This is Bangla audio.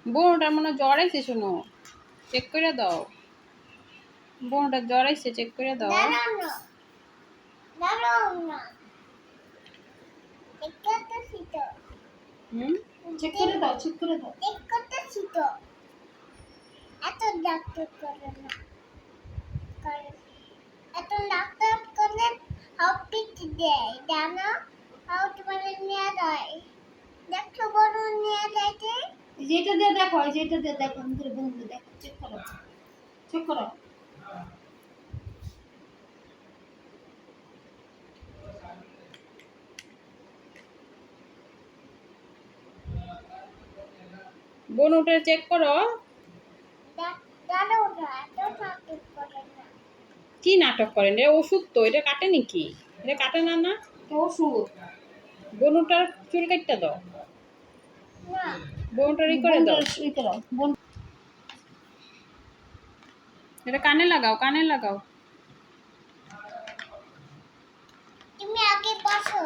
বোনটার মনে হয় জ্বর আইছে, শোনো চেক করে দাও। বোনটার জ্বর আইছে, চেক করে দাও। চেক করে দাও, চেক করে দাও। এত ডাক্তার করে না, এত ডাক্তার করলে হাউপিট দেয় জানো, হাউট মানে নিয়ে যায়, দেখো বড় নিয়ে যাইতে। যেটা দিয়ে দেখো, যেটা দিয়ে দেখো, আমাদের বন্ধু দেখো, চেক করো, চেক করো। বোন ওটা চেক করো। জানো না, এত ডাক্তার করে না। কি নাটক করেন? এটা ওষুধ তো, এটা কাটে নাকি? এটা কাটে না না? তো ওষুধ। বোন ওটার চুল কাটতে দাও। না, বোন ওটার ই করে দাও। ই করো, বোন। এটা কানে লাগাও, কানে লাগাও। তুমি আগে বসো।